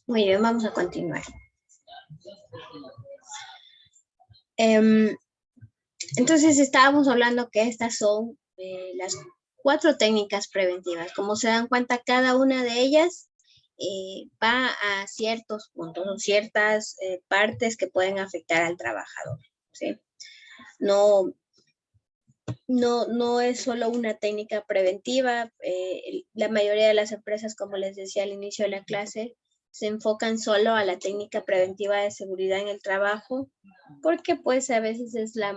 Muy bien, vamos a continuar. Entonces estábamos hablando que estas son las 4 técnicas preventivas. Como se dan cuenta, cada una de ellas va a ciertos puntos o ciertas partes que pueden afectar al trabajador, ¿sí? No es solo una técnica preventiva. La mayoría de las empresas, como les decía al inicio de la clase, se enfocan solo a la técnica preventiva de seguridad en el trabajo, porque pues a veces es la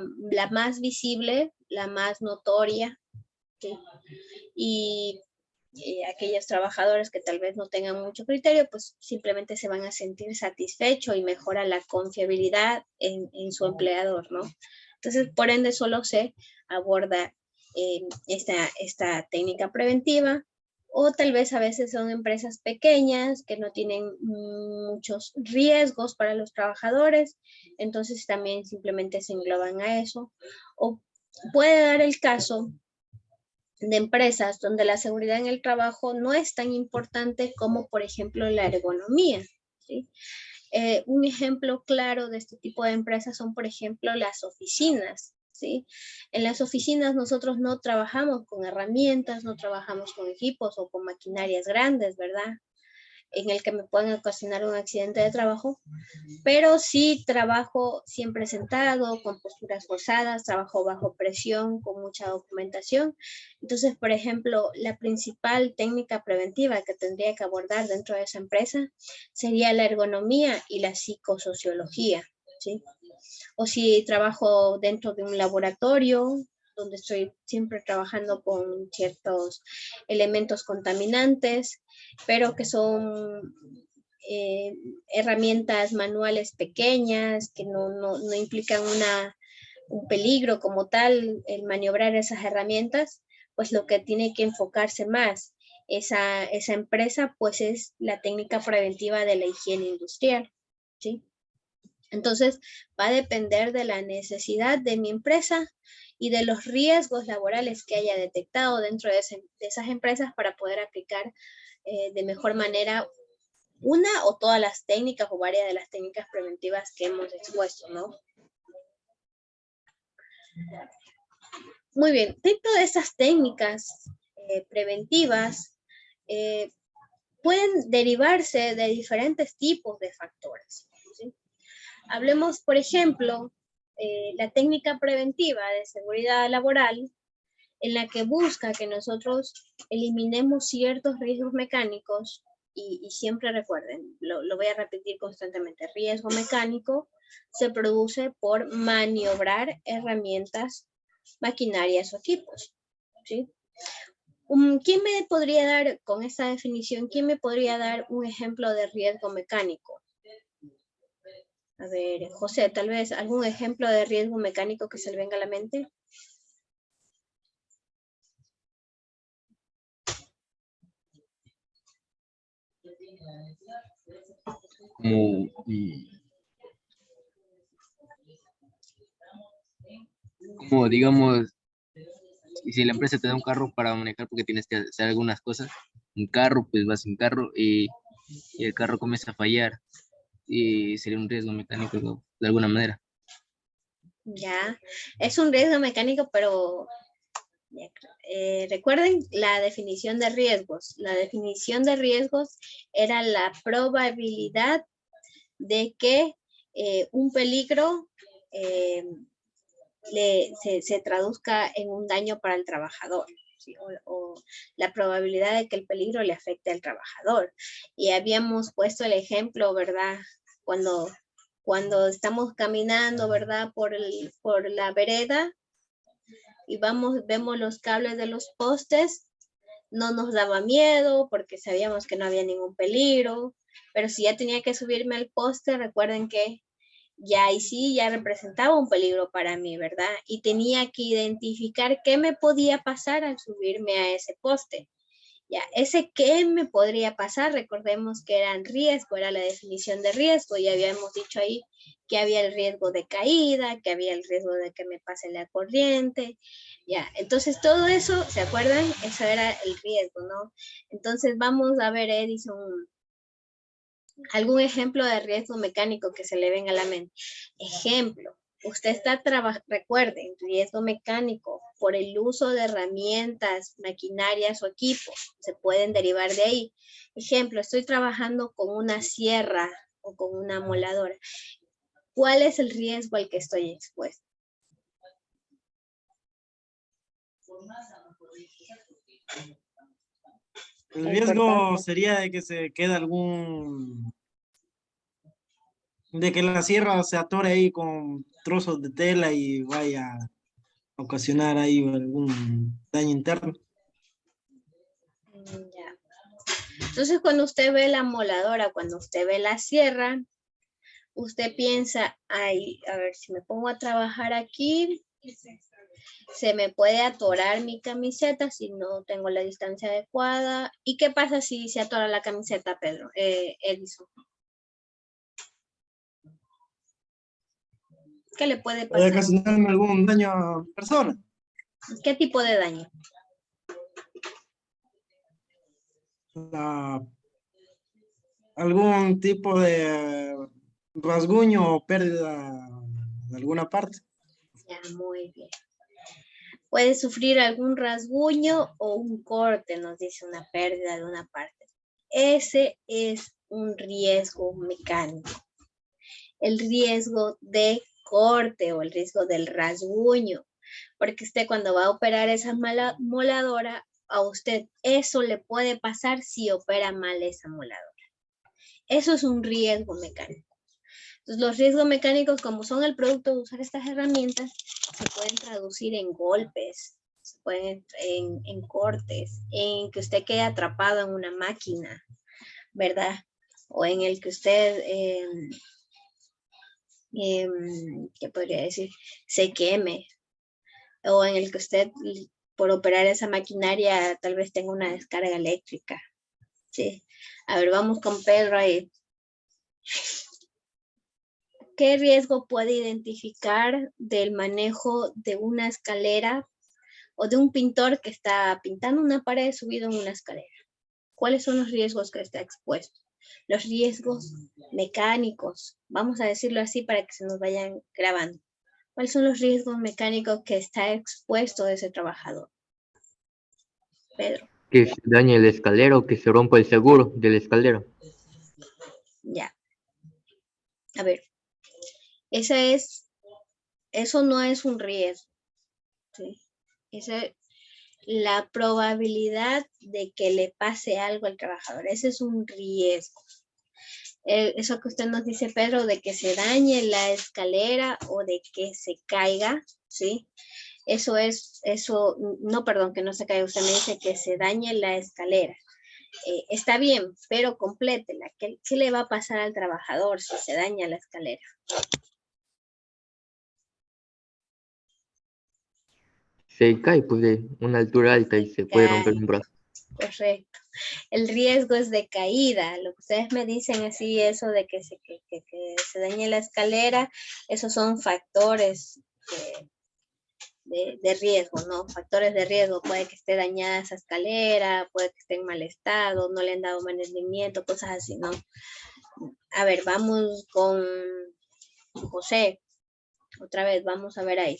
más visible, la más notoria, ¿sí? Y aquellos trabajadores que tal vez no tengan mucho criterio, pues simplemente se van a sentir satisfechos y mejora la confiabilidad en su empleador, ¿no? Entonces, por ende, solo se aborda esta técnica preventiva, o tal vez a veces son empresas pequeñas que no tienen muchos riesgos para los trabajadores, entonces también simplemente se engloban a eso. O puede dar el caso de empresas donde la seguridad en el trabajo no es tan importante como, por ejemplo, la ergonomía, ¿sí? Un ejemplo claro de este tipo de empresas son, por ejemplo, las oficinas, ¿sí? En las oficinas nosotros no trabajamos con herramientas, no trabajamos con equipos o con maquinarias grandes, ¿verdad? En el que me pueden ocasionar un accidente de trabajo, pero sí trabajo siempre sentado, con posturas forzadas, trabajo bajo presión, con mucha documentación. Entonces, por ejemplo, la principal técnica preventiva que tendría que abordar dentro de esa empresa sería la ergonomía y la psicosociología, ¿sí? O si trabajo dentro de un laboratorio, donde estoy siempre trabajando con ciertos elementos contaminantes, pero que son herramientas manuales pequeñas, que no implican un peligro como tal, el maniobrar esas herramientas, pues lo que tiene que enfocarse más esa empresa, pues es la técnica preventiva de la higiene industrial, ¿sí? Entonces, va a depender de la necesidad de mi empresa y de los riesgos laborales que haya detectado dentro de esas empresas para poder aplicar de mejor manera una o todas las técnicas o varias de las técnicas preventivas que hemos expuesto, ¿no? Muy bien, dentro de esas técnicas preventivas pueden derivarse de diferentes tipos de factores, ¿sí? Hablemos, por ejemplo, la técnica preventiva de seguridad laboral, en la que busca que nosotros eliminemos ciertos riesgos mecánicos, y siempre recuerden, lo voy a repetir constantemente, riesgo mecánico se produce por maniobrar herramientas, maquinarias o equipos, ¿sí? ¿Quién me podría dar, con esta definición, quién me podría dar un ejemplo de riesgo mecánico? A ver, José, tal vez algún ejemplo de riesgo mecánico que se le venga a la mente. Como digamos, si la empresa te da un carro para manejar porque tienes que hacer algunas cosas, un carro, pues vas en carro y el carro comienza a fallar y sería un riesgo mecánico, ¿no? De alguna manera. Ya, es un riesgo mecánico, pero recuerden la definición de riesgos. La definición de riesgos era la probabilidad de que un peligro se traduzca en un daño para el trabajador, ¿sí? O la probabilidad de que el peligro le afecte al trabajador. Y habíamos puesto el ejemplo, ¿verdad? Cuando estamos caminando, ¿verdad? Por la vereda y vemos los cables de los postes, no nos daba miedo porque sabíamos que no había ningún peligro, pero si ya tenía que subirme al poste, recuerden que ya ahí sí ya representaba un peligro para mí, ¿verdad? Y tenía que identificar qué me podía pasar al subirme a ese poste. Ya, ese qué me podría pasar, recordemos que era riesgo, era la definición de riesgo, y habíamos dicho ahí que había el riesgo de caída, que había el riesgo de que me pase la corriente, ya, entonces todo eso, ¿se acuerdan? Eso era el riesgo, ¿no? Entonces vamos a ver, Edison, algún ejemplo de riesgo mecánico que se le venga a la mente. Ejemplo, usted está trabajando, recuerden, riesgo mecánico por el uso de herramientas, maquinarias o equipos, se pueden derivar de ahí. Ejemplo, estoy trabajando con una sierra o con una moladora. ¿Cuál es el riesgo al que estoy expuesto? El riesgo sería de que se quede de que la sierra se atore ahí con trozos de tela y vaya a ocasionar ahí algún daño interno. Ya. Entonces, cuando usted ve la moladora, cuando usted ve la sierra, usted piensa, ay, a ver, si me pongo a trabajar aquí, se me puede atorar mi camiseta si no tengo la distancia adecuada. ¿Y qué pasa si se atora la camiseta, Pedro? Edison. ¿Qué le puede Puede pasar? ocasionarme algún daño a persona. ¿Qué tipo de daño? Algún tipo de rasguño o pérdida de alguna parte. Ya, muy bien. Puede sufrir algún rasguño o un corte, nos dice una pérdida de una parte. Ese es un riesgo mecánico. El riesgo de corte o el riesgo del rasguño. Porque usted cuando va a operar esa moladora, a usted eso le puede pasar si opera mal esa moladora. Eso es un riesgo mecánico. Entonces, los riesgos mecánicos, como son el producto de usar estas herramientas, se pueden traducir en golpes, se pueden en cortes, en que usted quede atrapado en una máquina, ¿verdad? O en el que usted, ¿qué podría decir? Se queme. O en el que usted, por operar esa maquinaria, tal vez tenga una descarga eléctrica. Sí. A ver, vamos con Pedro ahí. ¿Qué riesgo puede identificar del manejo de una escalera o de un pintor que está pintando una pared subido en una escalera? ¿Cuáles son los riesgos que está expuesto? Los riesgos mecánicos, vamos a decirlo así para que se nos vayan grabando. ¿Cuáles son los riesgos mecánicos que está expuesto ese trabajador? Pedro. Que se dañe el escalero, que se rompa el seguro del escalero. Ya. A ver, eso no es un riesgo. ¿Sí? La probabilidad de que le pase algo al trabajador, ese es un riesgo. Eso que usted nos dice, Pedro, de que se dañe la escalera o de que se caiga, ¿sí? Perdón, que no se caiga, usted me dice que se dañe la escalera. Está bien, pero complétela. ¿Qué le va a pasar al trabajador si se daña la escalera? Se cae pues de una altura alta y se puede romper un brazo. Correcto. El riesgo es de caída. Lo que ustedes me dicen así, eso de que se dañe la escalera, esos son factores de riesgo, ¿no? Factores de riesgo. Puede que esté dañada esa escalera, puede que esté en mal estado, no le han dado mantenimiento, cosas así, ¿no? A ver, vamos con José. Otra vez, vamos a ver ahí.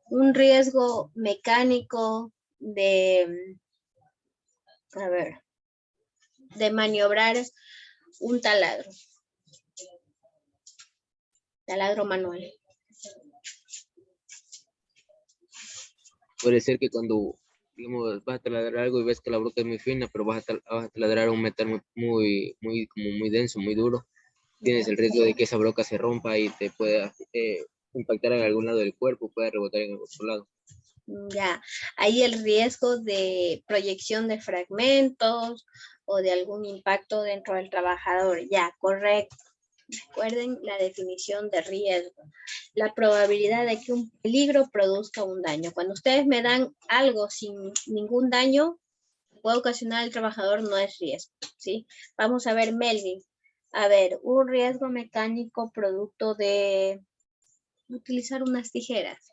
Un riesgo mecánico de maniobrar un taladro manual. Puede ser que cuando, digamos, vas a taladrar algo y ves que la broca es muy fina, pero vas a taladrar un metal muy denso, muy duro, tienes el riesgo de que esa broca se rompa y te pueda impactar en algún lado del cuerpo, puede rebotar en el otro lado. Ya, hay el riesgo de proyección de fragmentos o de algún impacto dentro del trabajador. Ya, correcto. Recuerden la definición de riesgo. La probabilidad de que un peligro produzca un daño. Cuando ustedes me dan algo sin ningún daño, puede ocasionar al trabajador no es riesgo, ¿sí? Vamos a ver, Melvin. A ver, un riesgo mecánico producto de utilizar unas tijeras.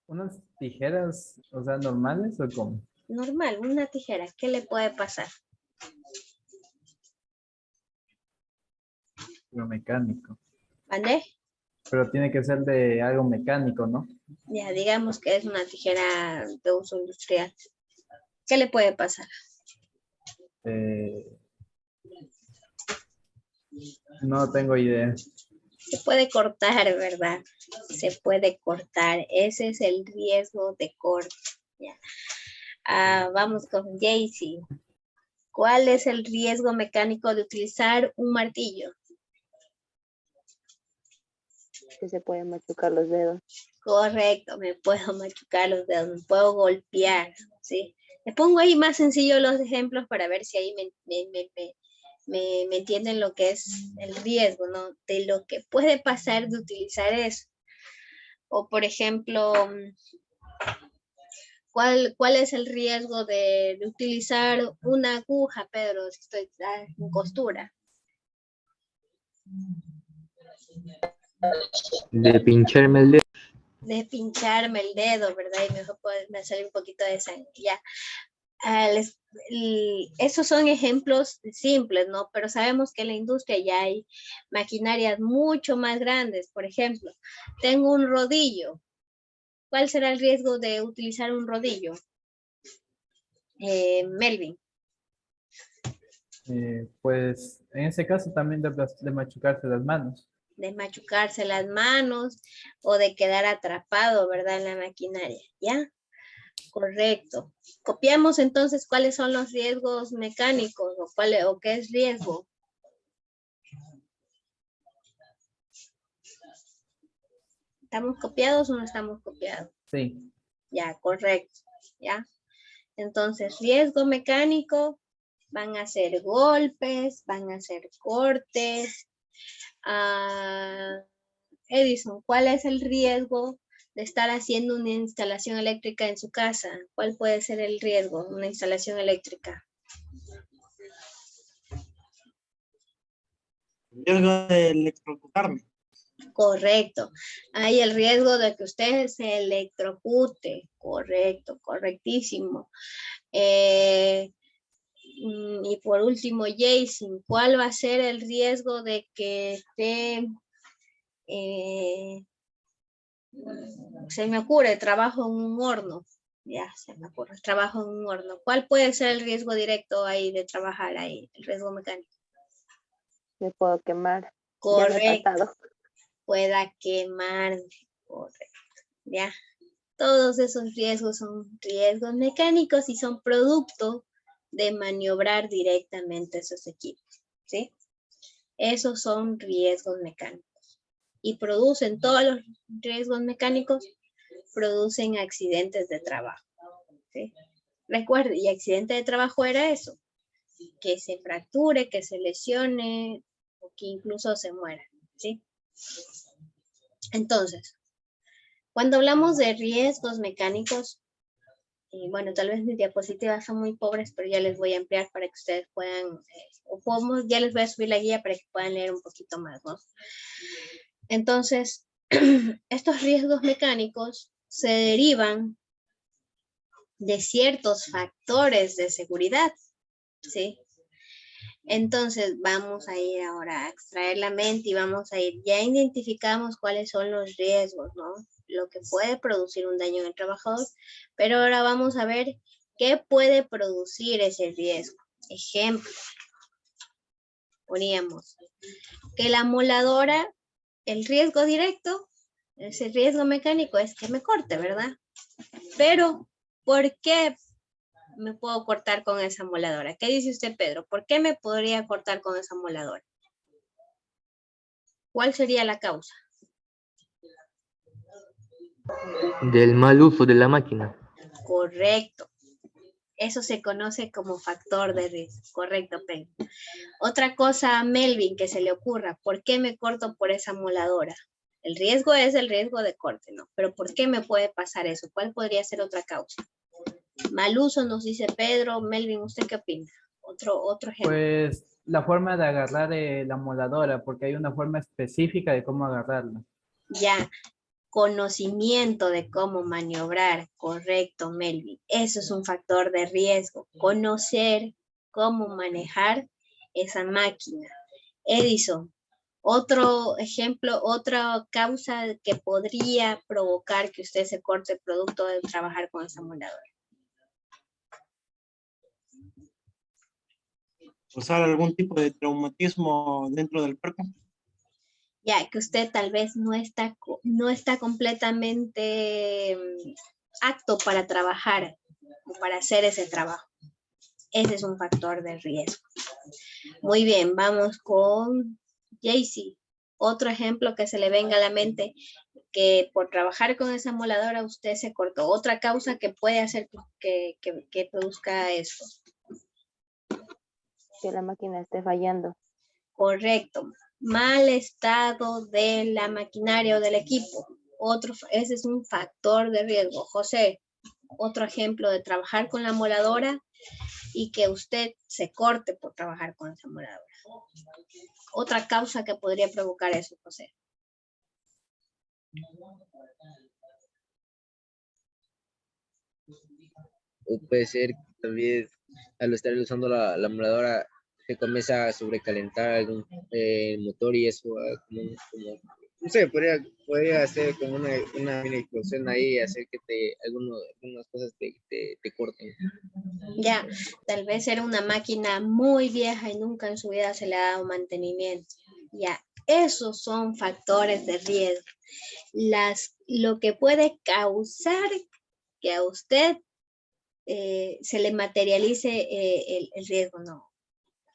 ¿Unas tijeras, o sea, normales o cómo? Normal, una tijera, ¿qué le puede pasar? Lo mecánico. ¿Vale? Pero tiene que ser de algo mecánico, ¿no? Ya, digamos que es una tijera de uso industrial. ¿Qué le puede pasar? No tengo idea. Se puede cortar, ¿verdad? Se puede cortar. Ese es el riesgo de corte. Ya. Vamos con Jaycee. ¿Cuál es el riesgo mecánico de utilizar un martillo? Que se pueden machucar los dedos. Correcto, me puedo machucar los dedos, me puedo golpear, ¿sí? Le pongo ahí más sencillo los ejemplos para ver si ahí me entienden lo que es el riesgo, ¿no? De lo que puede pasar de utilizar eso. O, por ejemplo, ¿cuál es el riesgo de utilizar una aguja, Pedro, si estoy en costura? De pincharme el dedo. De pincharme el dedo, ¿verdad? Y mejor me sale un poquito de sangre, ya. Esos son ejemplos simples, ¿no? Pero sabemos que en la industria ya hay maquinarias mucho más grandes. Por ejemplo, tengo un rodillo. ¿Cuál será el riesgo de utilizar un rodillo? Melvin. Pues en ese caso también de machucarse las manos. De machucarse las manos o de quedar atrapado, ¿verdad? En la maquinaria, ¿ya? Correcto. Copiamos entonces cuáles son los riesgos mecánicos o qué es riesgo. ¿Estamos copiados o no estamos copiados? Sí. Ya, correcto. ¿Ya? Entonces, riesgo mecánico van a ser golpes, van a ser cortes. Edison, ¿cuál es el riesgo de estar haciendo una instalación eléctrica en su casa? ¿Cuál puede ser el riesgo de una instalación eléctrica? Riesgo de electrocutarme. Correcto. Hay el riesgo de que usted se electrocute. Correcto, correctísimo. Y por último, Jason, ¿cuál va a ser el riesgo de que esté, se me ocurre, trabajo en un horno? Ya, se me ocurre, trabajo en un horno. ¿Cuál puede ser el riesgo directo ahí de trabajar ahí, el riesgo mecánico? Me puedo quemar. Correcto. Ya me he pasado. Pueda quemar. Correcto. Ya. Todos esos riesgos son riesgos mecánicos y son producto de maniobrar directamente esos equipos, ¿sí? Esos son riesgos mecánicos. Y producen, todos los riesgos mecánicos producen accidentes de trabajo, ¿sí? Recuerde, y accidente de trabajo era eso, que se fracture, que se lesione, o que incluso se muera, ¿sí? Entonces, cuando hablamos de riesgos mecánicos, y bueno, tal vez mis diapositivas son muy pobres, pero ya les voy a ampliar para que ustedes puedan, ya les voy a subir la guía para que puedan leer un poquito más, ¿no? Entonces, estos riesgos mecánicos se derivan de ciertos factores de seguridad, ¿sí? Entonces, vamos a ir ahora a extraer la mente y vamos a ir, ya identificamos cuáles son los riesgos, ¿no? Lo que puede producir un daño en el trabajador, pero ahora vamos a ver qué puede producir ese riesgo. Ejemplo, poníamos que la moladora, el riesgo directo, ese riesgo mecánico es que me corte, ¿verdad? Pero, ¿por qué me puedo cortar con esa moladora? ¿Qué dice usted, Pedro? ¿Por qué me podría cortar con esa moladora? ¿Cuál sería la causa? Del mal uso de la máquina. Correcto. Eso se conoce como factor de riesgo. Correcto, Pedro. Otra cosa, Melvin, que se le ocurra. ¿Por qué me corto por esa moladora? El riesgo es el riesgo de corte, ¿no? Pero ¿por qué me puede pasar eso? ¿Cuál podría ser otra causa? Mal uso, nos dice Pedro. Melvin, ¿usted qué opina? Otro ejemplo. Pues la forma de agarrar la moladora, porque hay una forma específica de cómo agarrarla. Ya, conocimiento de cómo maniobrar, correcto, Melvin. Eso es un factor de riesgo. Conocer cómo manejar esa máquina. Edison, otro ejemplo, otra causa que podría provocar que usted se corte el producto de trabajar con esa moladora. ¿Usar algún tipo de traumatismo dentro del cuerpo? Ya que usted tal vez no está completamente apto para trabajar o para hacer ese trabajo. Ese es un factor de riesgo. Muy bien, vamos con Jaycee. Otro ejemplo que se le venga a la mente, que por trabajar con esa moladora usted se cortó. Otra causa que puede hacer que produzca esto. Que la máquina esté fallando. Correcto. Mal estado de la maquinaria o del equipo. Ese es un factor de riesgo. José, otro ejemplo de trabajar con la moladora y que usted se corte por trabajar con esa moladora. Otra causa que podría provocar eso, José. O puede ser también al estar usando la emuladora se comienza a sobrecalentar algún motor y eso no sé, podría ser como una mini explosión ahí y hacer que algunas cosas te corten. Ya, tal vez era una máquina muy vieja y nunca en su vida se le ha dado mantenimiento. Ya, esos son factores de riesgo. Lo que puede causar que a usted se le materialice el riesgo, ¿no?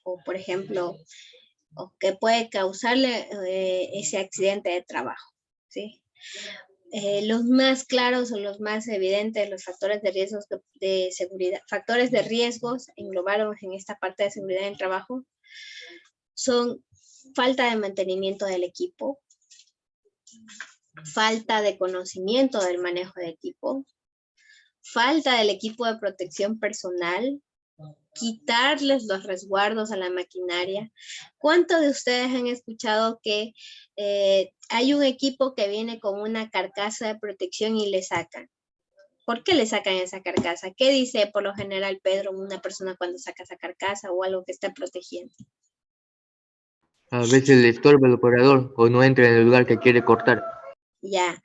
O por ejemplo, o que puede causarle ese accidente de trabajo, ¿sí? Los más claros o los más evidentes, los factores de riesgos de seguridad, factores de riesgos englobados en esta parte de seguridad en el trabajo, son falta de mantenimiento del equipo, falta de conocimiento del manejo de equipo, falta del equipo de protección personal, quitarles los resguardos a la maquinaria. ¿Cuántos de ustedes han escuchado que hay un equipo que viene con una carcasa de protección y le sacan? ¿Por qué le sacan esa carcasa? ¿Qué dice por lo general, Pedro, una persona cuando saca esa carcasa o algo que está protegiendo? A veces le estorba el operador o no entra en el lugar que quiere cortar. Ya,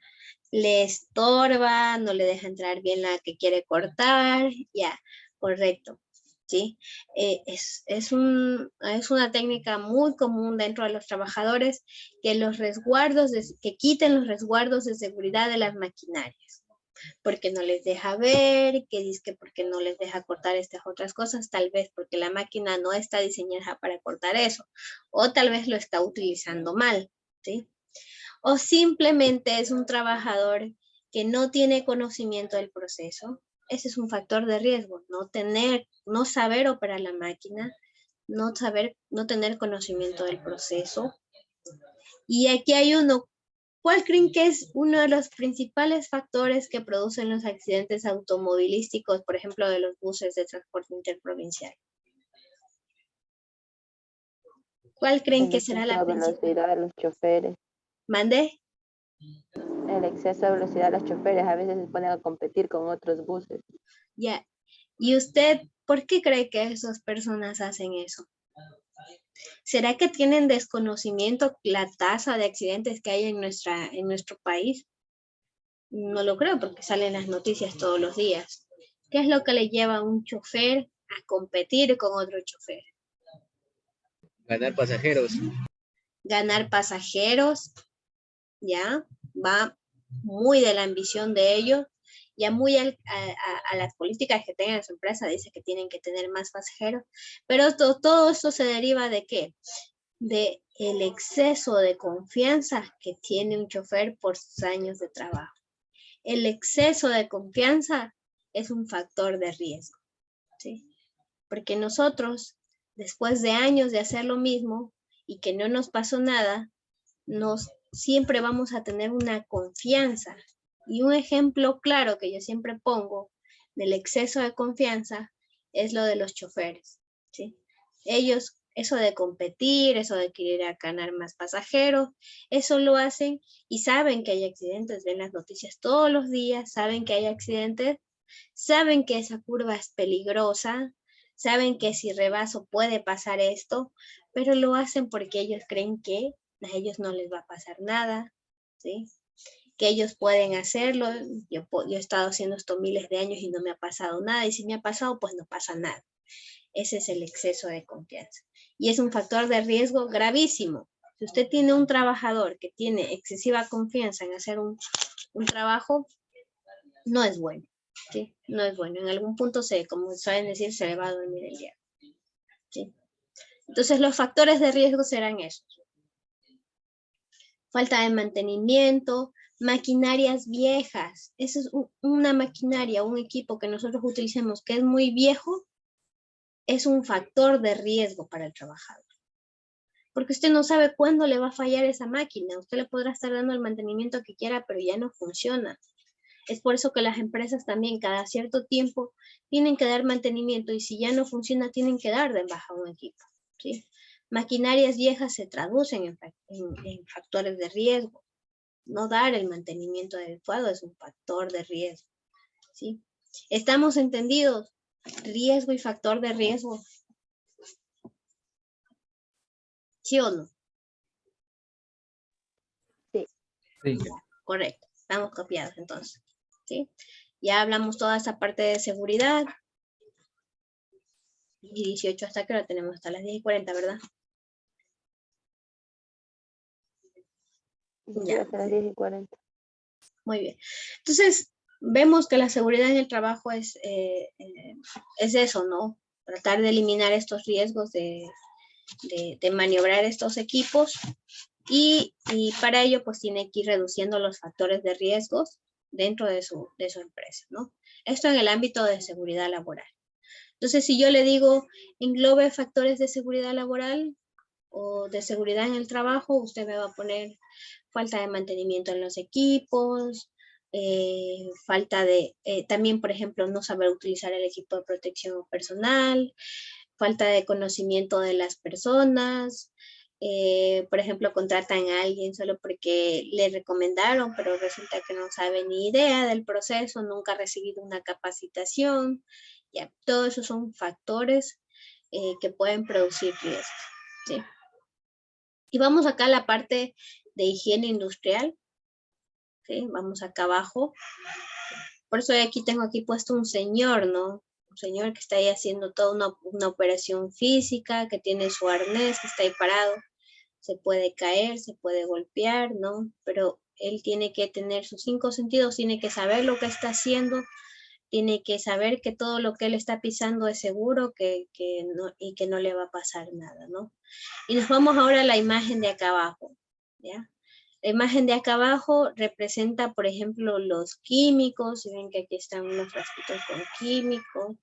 le estorba, no le deja entrar bien la que quiere cortar, ya, correcto. ¿Sí? Es una técnica muy común dentro de los trabajadores que que quiten los resguardos de seguridad de las maquinarias, porque no les deja ver, que dice que porque no les deja cortar estas otras cosas, tal vez porque la máquina no está diseñada para cortar eso, o tal vez lo está utilizando mal, ¿sí? O simplemente es un trabajador que no tiene conocimiento del proceso. Ese es un factor de riesgo, no saber operar la máquina, no tener conocimiento del proceso. Y aquí hay uno. ¿Cuál creen que es uno de los principales factores que producen los accidentes automovilísticos, por ejemplo, de los buses de transporte interprovincial? ¿Cuál creen que será la principal? El exceso de velocidad de los choferes. ¿Mande? El exceso de velocidad de los choferes a veces se ponen a competir con otros buses. Ya. ¿Y usted por qué cree que esas personas hacen eso? ¿Será que tienen desconocimiento la tasa de accidentes que hay en nuestro país? No lo creo porque salen las noticias todos los días. ¿Qué es lo que le lleva a un chofer a competir con otro chofer? Ganar pasajeros. Ganar pasajeros, ya, va muy de la ambición de ellos, ya muy a las políticas que tengan su empresa, dice que tienen que tener más pasajeros, pero todo esto se deriva de ¿qué? De el exceso de confianza que tiene un chofer por sus años de trabajo. El exceso de confianza es un factor de riesgo, ¿sí? Porque nosotros, después de años de hacer lo mismo y que no nos pasó nada, nos siempre vamos a tener una confianza. Y un ejemplo claro que yo siempre pongo del exceso de confianza es lo de los choferes, ¿sí? Ellos, eso de competir, eso de querer ganar más pasajeros, eso lo hacen y saben que hay accidentes, ven las noticias todos los días, saben que hay accidentes, saben que esa curva es peligrosa, saben que si rebaso puede pasar esto, pero lo hacen porque ellos creen que a ellos no les va a pasar nada, ¿sí? Que ellos pueden hacerlo. Yo he estado haciendo esto miles de años y no me ha pasado nada, y si me ha pasado, pues no pasa nada. Ese es el exceso de confianza. Y es un factor de riesgo gravísimo. Si usted tiene un trabajador que tiene excesiva confianza en hacer un trabajo, no es bueno, ¿sí? No es bueno. En algún punto, como saben decir, se le va a dormir el día, ¿sí? Entonces, los factores de riesgo serán esos. Falta de mantenimiento, maquinarias viejas. Esa es una maquinaria, un equipo que nosotros utilicemos que es muy viejo, es un factor de riesgo para el trabajador. Porque usted no sabe cuándo le va a fallar esa máquina. Usted le podrá estar dando el mantenimiento que quiera, pero ya no funciona. Es por eso que las empresas también cada cierto tiempo tienen que dar mantenimiento, y si ya no funciona tienen que dar de baja un equipo, ¿sí? Maquinarias viejas se traducen en factores de riesgo. No dar el mantenimiento adecuado es un factor de riesgo, ¿sí? ¿Estamos entendidos? Riesgo y factor de riesgo. ¿Sí o no? Sí. Sí. Correcto. Estamos copiados entonces, ¿sí? Ya hablamos toda esa parte de seguridad. Y 18 hasta que lo tenemos hasta las 10:40, ¿verdad? Sí, Ya. hasta las 10:40. Muy bien. Entonces, vemos que la seguridad en el trabajo es eso, ¿no? Tratar de eliminar estos riesgos de maniobrar estos equipos, y para ello pues tiene que ir reduciendo los factores de riesgos dentro de su empresa, ¿no? Esto en el ámbito de seguridad laboral. Entonces, si yo le digo englobe factores de seguridad laboral o de seguridad en el trabajo, usted me va a poner falta de mantenimiento en los equipos, falta de, también, por ejemplo, no saber utilizar el equipo de protección personal, falta de conocimiento de las personas, por ejemplo, contratan a alguien solo porque le recomendaron, pero resulta que no sabe ni idea del proceso, nunca ha recibido una capacitación. Ya, todos esos son factores que pueden producir riesgos, ¿sí? Y vamos acá a la parte de higiene industrial, ¿sí? Vamos acá abajo. Por eso aquí tengo aquí puesto un señor, ¿no? Un señor que está ahí haciendo toda una operación física, que tiene su arnés, que está ahí parado. Se puede caer, se puede golpear, ¿no? Pero él tiene que tener sus 5 sentidos, tiene que saber lo que está haciendo, tiene que saber que todo lo que él está pisando es seguro, y que no le va a pasar nada, ¿no? Y nos vamos ahora a la imagen de acá abajo, ¿ya? La imagen de acá abajo representa, por ejemplo, los químicos. Si ven que aquí están unos frasquitos con químicos.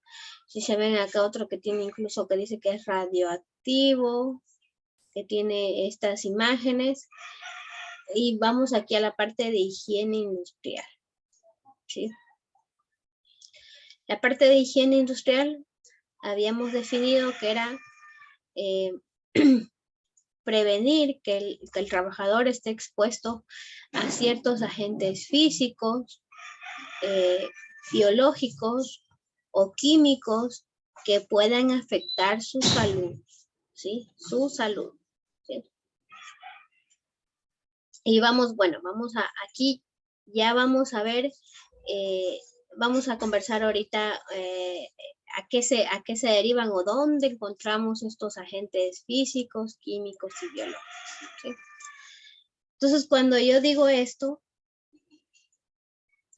Si se ven acá otro que tiene incluso que dice que es radioactivo, que tiene estas imágenes. Y vamos aquí a la parte de higiene industrial, ¿sí? La parte de higiene industrial habíamos definido que era prevenir que el trabajador esté expuesto a ciertos agentes físicos, biológicos o químicos que puedan afectar su salud, ¿sí? Su salud, ¿sí? Y vamos aquí ya vamos a ver, vamos a conversar ahorita a qué se derivan o dónde encontramos estos agentes físicos, químicos y biológicos, ¿sí? Entonces, cuando yo digo esto,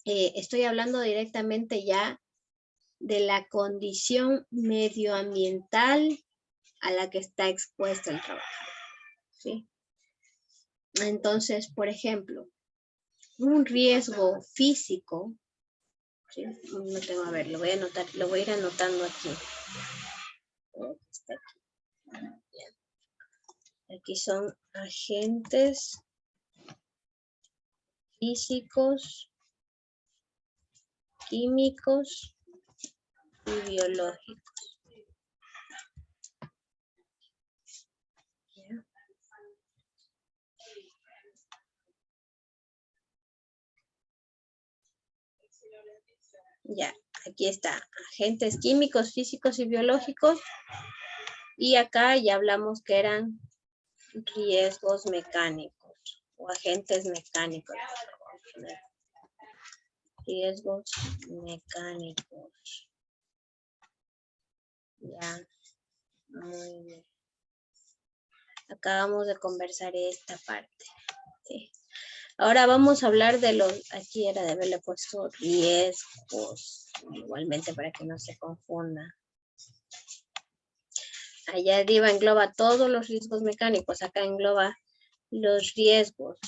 estoy hablando directamente ya de la condición medioambiental a la que está expuesto el trabajador, ¿sí? Entonces, por ejemplo, un riesgo físico, ¿sí? No tengo, a ver, lo voy a anotar, lo voy a ir anotando aquí. Está aquí. Aquí son agentes físicos, químicos y biológicos. ¿Ya? Ya, aquí está, agentes químicos, físicos y biológicos. Y acá ya hablamos que eran riesgos mecánicos o agentes mecánicos. Riesgos mecánicos. Ya, muy bien. Acabamos de conversar esta parte. Sí. Ahora vamos a hablar de los, aquí era de haberle puesto riesgos, igualmente para que no se confunda. Allá arriba engloba todos los riesgos mecánicos, acá engloba los riesgos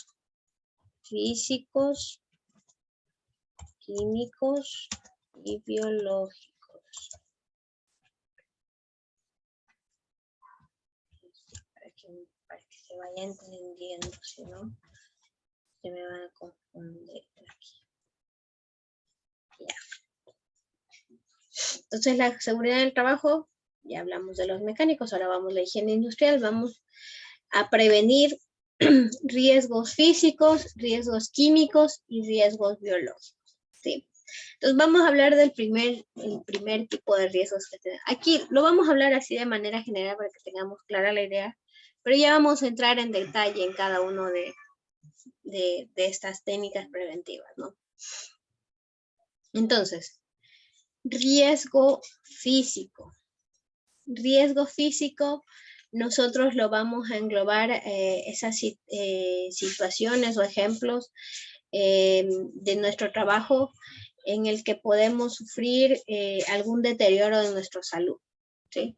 físicos, químicos y biológicos. Para que se vaya entendiendo, si no, se me van a confundir aquí. Ya. Entonces la seguridad del trabajo, ya hablamos de los mecánicos, ahora vamos a la higiene industrial, vamos a prevenir riesgos físicos, riesgos químicos y riesgos biológicos. ¿Sí? Entonces vamos a hablar del primer tipo de riesgos que tenemos. Aquí lo vamos a hablar así de manera general para que tengamos clara la idea, pero ya vamos a entrar en detalle en cada uno de estas técnicas preventivas, ¿no? Entonces, riesgo físico. Riesgo físico, nosotros lo vamos a englobar esas situaciones o ejemplos de nuestro trabajo en el que podemos sufrir algún deterioro de nuestra salud, ¿sí?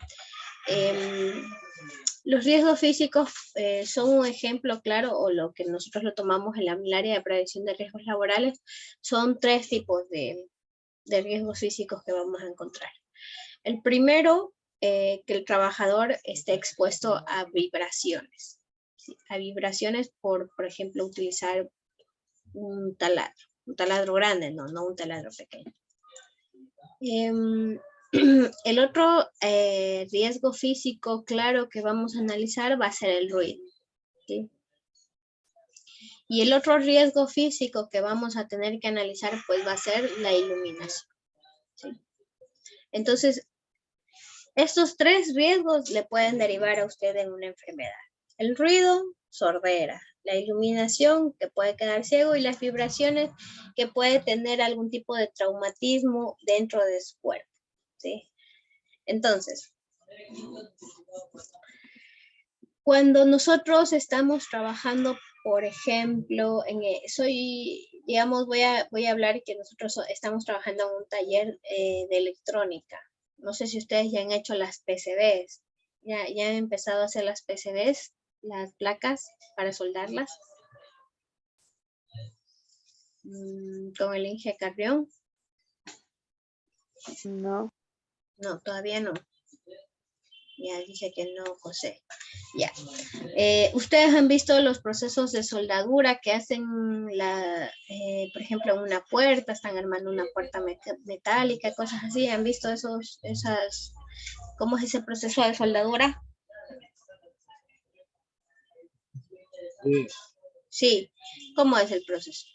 Los riesgos físicos son un ejemplo claro, o lo que nosotros lo tomamos en el área de prevención de riesgos laborales, son 3 tipos de riesgos físicos que vamos a encontrar. El primero, que el trabajador esté expuesto a vibraciones, ¿sí? A vibraciones por ejemplo, utilizar un taladro grande, no un taladro pequeño. El otro riesgo físico claro que vamos a analizar va a ser el ruido, ¿sí? Y el otro riesgo físico que vamos a tener que analizar pues va a ser la iluminación, ¿sí? Entonces, estos 3 riesgos le pueden derivar a usted en una enfermedad. El ruido, sordera. La iluminación, que puede quedar ciego, y las vibraciones, que puede tener algún tipo de traumatismo dentro de su cuerpo, ¿sí? Entonces, cuando nosotros estamos trabajando, por ejemplo, digamos, voy a hablar que nosotros estamos trabajando en un taller de electrónica. No sé si ustedes ya han hecho las PCBs. ¿Ya han empezado a hacer las PCBs, las placas para soldarlas? ¿Con el Inge Carrión? No. No, todavía no. Ya dije que no, José. Ya. Ustedes han visto los procesos de soldadura que hacen, por ejemplo, en una puerta, están armando una puerta metálica, cosas así. ¿Han visto cómo es ese proceso de soldadura? Sí. Sí. ¿Cómo es el proceso?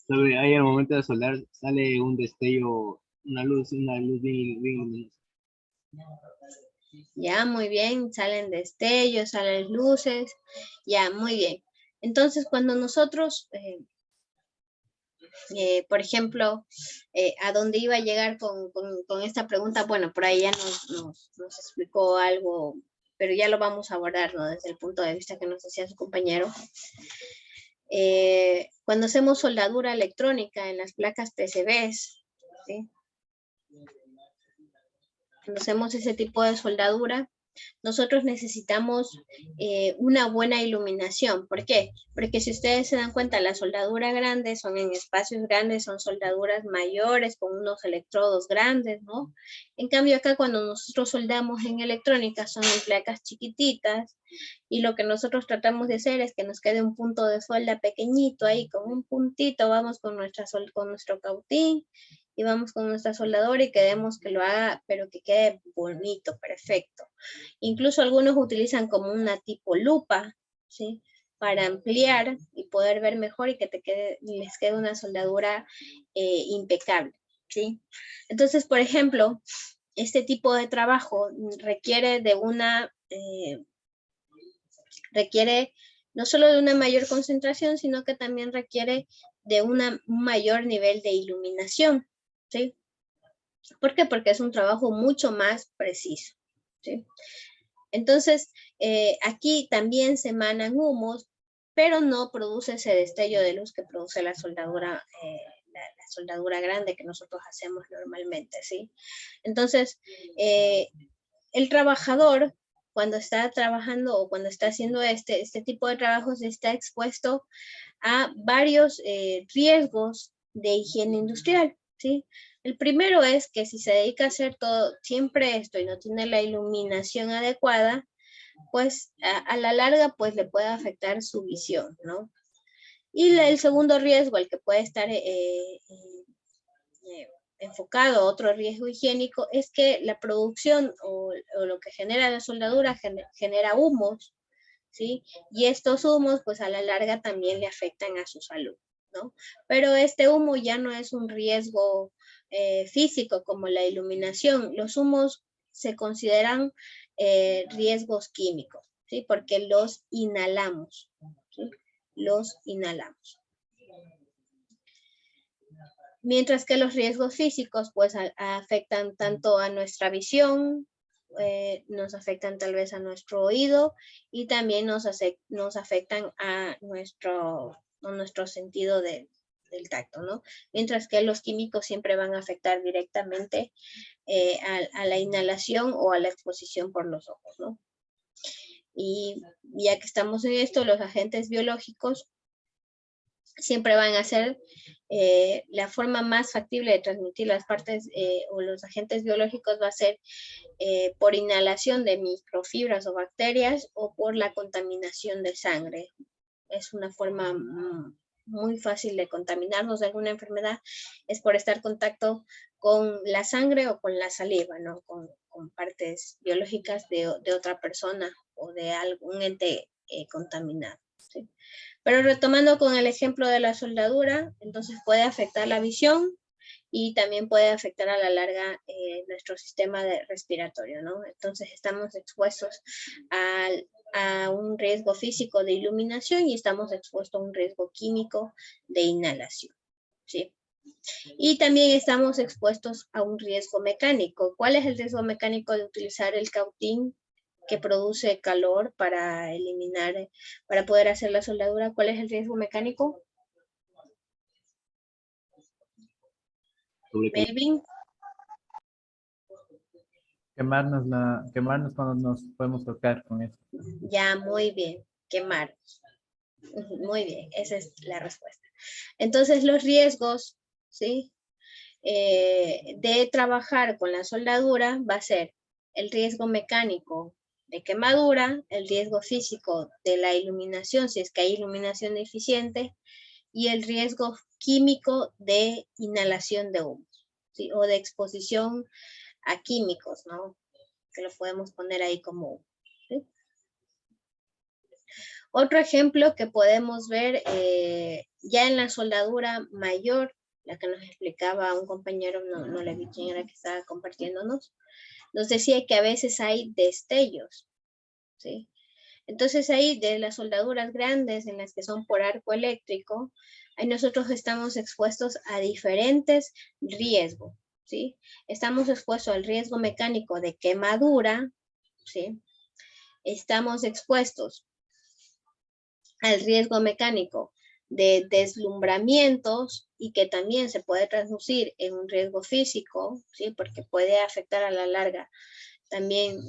Ahí al momento de soldar sale un destello, una luz bien luminosa. Ya, muy bien, salen destellos, salen luces, ya, muy bien. Entonces, cuando nosotros, por ejemplo, ¿a dónde iba a llegar con esta pregunta? Bueno, por ahí ya nos explicó algo, pero ya lo vamos a abordar, ¿no? Desde el punto de vista que nos decía su compañero. Cuando hacemos soldadura electrónica en las placas PCBs, ¿sí? Cuando hacemos ese tipo de soldadura, nosotros necesitamos una buena iluminación. ¿Por qué? Porque si ustedes se dan cuenta, las soldaduras grandes son en espacios grandes, son soldaduras mayores con unos electrodos grandes, ¿no? En cambio acá cuando nosotros soldamos en electrónica son en placas chiquititas y lo que nosotros tratamos de hacer es que nos quede un punto de solda pequeñito ahí, con un puntito, vamos con nuestro cautín y vamos con nuestra soldadora y queremos que lo haga, pero que quede bonito, perfecto. Incluso algunos utilizan como una tipo lupa, ¿sí? Para ampliar y poder ver mejor y que les quede una soldadura impecable, ¿sí? Entonces, por ejemplo, este tipo de trabajo requiere no solo de una mayor concentración, sino que también requiere de un mayor nivel de iluminación, ¿sí? ¿Por qué? Porque es un trabajo mucho más preciso, ¿sí? Entonces, aquí también se emanan humos, pero no produce ese destello de luz que produce la soldadura grande que nosotros hacemos normalmente, ¿sí? Entonces, el trabajador, cuando está trabajando o cuando está haciendo este tipo de trabajos, está expuesto a varios riesgos de higiene industrial, ¿sí? El primero es que si se dedica a hacer todo siempre esto y no tiene la iluminación adecuada, pues a la larga pues le puede afectar su visión, ¿no? Y el segundo riesgo, el que puede estar enfocado a otro riesgo higiénico, es que la producción o lo que genera la soldadura genera humos, ¿sí? Y estos humos, pues a la larga también le afectan a su salud, ¿no? Pero este humo ya no es un riesgo físico como la iluminación. Los humos se consideran riesgos químicos, ¿sí? Porque los inhalamos, ¿sí? Los inhalamos. Mientras que los riesgos físicos, pues afectan tanto a nuestra visión, nos afectan tal vez a nuestro oído y también nos afectan a nuestro sentido del tacto, ¿no? Mientras que los químicos siempre van a afectar directamente a la inhalación o a la exposición por los ojos, ¿no? Y ya que estamos en esto, los agentes biológicos siempre van a ser la forma más factible de transmitir las partes o los agentes biológicos va a ser por inhalación de microfibras o bacterias o por la contaminación de sangre. Es una forma muy fácil de contaminarnos de alguna enfermedad, es por estar en contacto con la sangre o con la saliva, ¿no? Con partes biológicas de otra persona o de algún ente contaminado, ¿sí? Pero retomando con el ejemplo de la soldadura, entonces puede afectar la visión y también puede afectar a la larga nuestro sistema respiratorio, ¿no? Entonces estamos expuestos a un riesgo físico de iluminación y estamos expuestos a un riesgo químico de inhalación, ¿sí? Y también estamos expuestos a un riesgo mecánico. ¿Cuál es el riesgo mecánico de utilizar el cautín que produce calor para para poder hacer la soldadura? ¿Cuál es el riesgo mecánico? Melvin. Quemarnos cuando nos podemos tocar con eso. Ya, muy bien. Quemarnos. Muy bien, esa es la respuesta. Entonces, los riesgos, ¿sí? De trabajar con la soldadura va a ser el riesgo mecánico de quemadura, el riesgo físico de la iluminación, si es que hay iluminación eficiente, y el riesgo químico de inhalación de humo, ¿sí? O de exposición a químicos, ¿no? Que lo podemos poner ahí como, ¿sí? Otro ejemplo que podemos ver ya en la soldadura mayor, la que nos explicaba un compañero, no le vi quién era que estaba compartiéndonos, nos decía que a veces hay destellos, ¿sí? Entonces ahí de las soldaduras grandes en las que son por arco eléctrico, ahí nosotros estamos expuestos a diferentes riesgos, ¿sí? Estamos expuestos al riesgo mecánico de quemadura, ¿sí? Estamos expuestos al riesgo mecánico de deslumbramientos y que también se puede traducir en un riesgo físico, ¿sí? Porque puede afectar a la larga también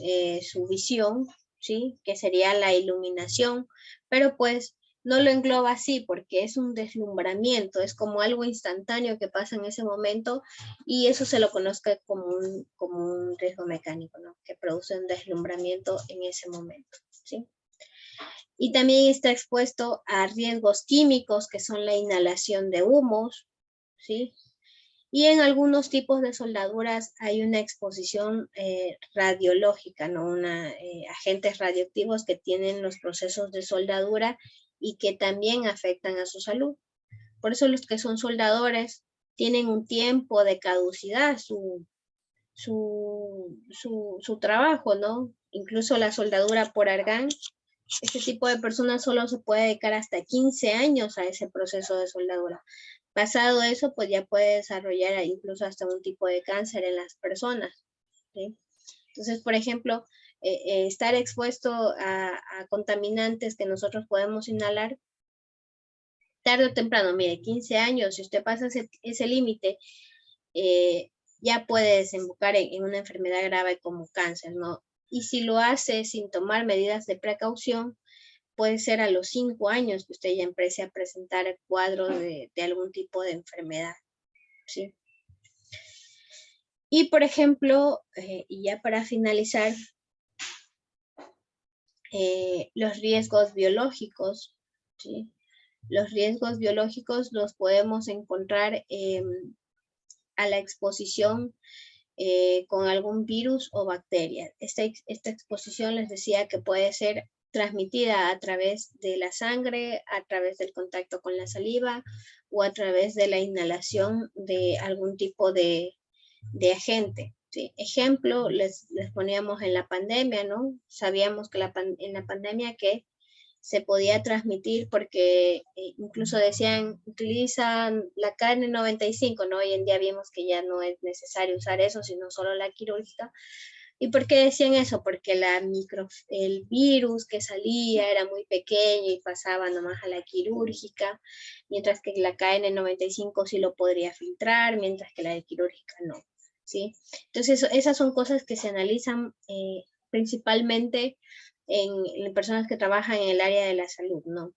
su visión, ¿sí? Que sería la iluminación, pero pues no lo engloba así porque es un deslumbramiento, es como algo instantáneo que pasa en ese momento y eso se lo conozca como un riesgo mecánico, ¿no? Que produce un deslumbramiento en ese momento, ¿sí? Y también está expuesto a riesgos químicos que son la inhalación de humos, ¿sí? Y en algunos tipos de soldaduras hay una exposición radiológica, ¿no? Agentes radioactivos que tienen los procesos de soldadura y que también afectan a su salud. Por eso los que son soldadores tienen un tiempo de caducidad su trabajo, ¿no? Incluso la soldadura por argán, este tipo de personas solo se puede dedicar hasta 15 años a ese proceso de soldadura. Pasado eso, pues ya puede desarrollar incluso hasta un tipo de cáncer en las personas, ¿sí? Entonces, por ejemplo, estar expuesto a contaminantes que nosotros podemos inhalar, tarde o temprano, mire, 15 años, si usted pasa ese límite, ya puede desembocar en una enfermedad grave como cáncer, ¿no? Y si lo hace sin tomar medidas de precaución, puede ser a los 5 años que usted ya empiece a presentar el cuadro de algún tipo de enfermedad, ¿sí? Y por ejemplo, y ya para finalizar, los riesgos biológicos, ¿sí? Los riesgos biológicos los podemos encontrar a la exposición con algún virus o bacteria. Esta exposición les decía que puede ser transmitida a través de la sangre, a través del contacto con la saliva o a través de la inhalación de algún tipo de agente, ¿sí? Ejemplo, les poníamos en la pandemia, ¿no? Sabíamos que en la pandemia que se podía transmitir porque incluso decían, utilizan la KN95, ¿no? Hoy en día vimos que ya no es necesario usar eso, sino solo la quirúrgica. ¿Y por qué decían eso? Porque el virus que salía era muy pequeño y pasaba nomás a la quirúrgica, mientras que la KN95 sí lo podría filtrar, mientras que la de quirúrgica no, ¿sí? Entonces, esas son cosas que se analizan principalmente en personas que trabajan en el área de la salud, ¿no?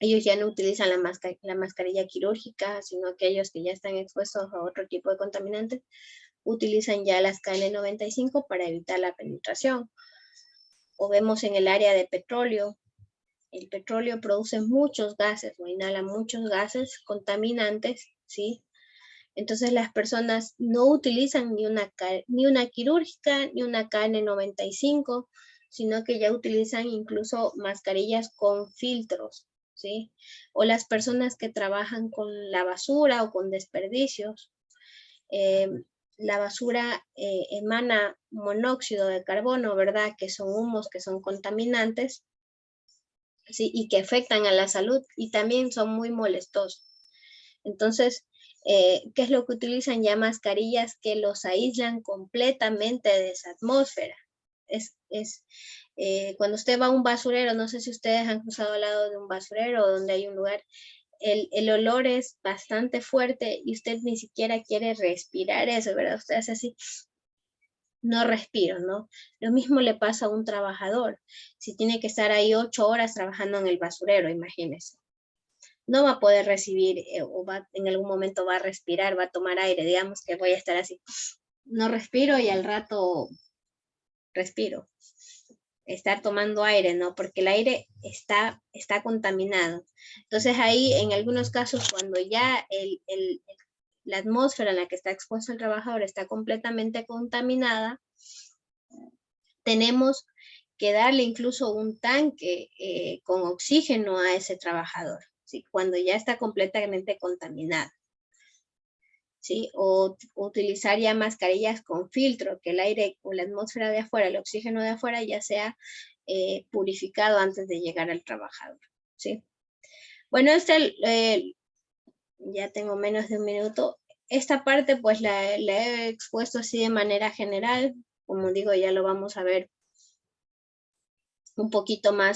Ellos ya no utilizan la mascarilla quirúrgica, sino aquellos que ya están expuestos a otro tipo de contaminantes, utilizan ya las KN95 para evitar la penetración. O vemos en el área de petróleo, el petróleo produce muchos gases, o inhala muchos gases contaminantes, ¿sí? Entonces las personas no utilizan ni una quirúrgica, ni una KN95, sino que ya utilizan incluso mascarillas con filtros, ¿sí? O las personas que trabajan con la basura o con desperdicios. La basura emana monóxido de carbono, ¿verdad? Que son humos, que son contaminantes, ¿sí? Y que afectan a la salud y también son muy molestosos. Entonces, ¿qué es lo que utilizan? Ya mascarillas que los aíslan completamente de esa atmósfera. Cuando usted va a un basurero, no sé si ustedes han cruzado al lado de un basurero donde hay un lugar, el olor es bastante fuerte y usted ni siquiera quiere respirar eso, ¿verdad? Usted hace así, no respiro, ¿no? Lo mismo le pasa a un trabajador. Si tiene que estar ahí 8 horas trabajando en el basurero, imagínese. No va a poder recibir en algún momento va a respirar, va a tomar aire, digamos que voy a estar así, no respiro y al rato respiro. Estar tomando aire, ¿no? Porque el aire está contaminado. Entonces ahí en algunos casos cuando ya la atmósfera en la que está expuesto el trabajador está completamente contaminada, tenemos que darle incluso un tanque con oxígeno a ese trabajador, ¿sí? Cuando ya está completamente contaminado, ¿sí? O utilizar ya mascarillas con filtro, que el aire o la atmósfera de afuera, el oxígeno de afuera ya sea purificado antes de llegar al trabajador, ¿sí? Bueno, ya tengo menos de un minuto. Esta parte pues la he expuesto así de manera general. Como digo, ya lo vamos a ver un poquito más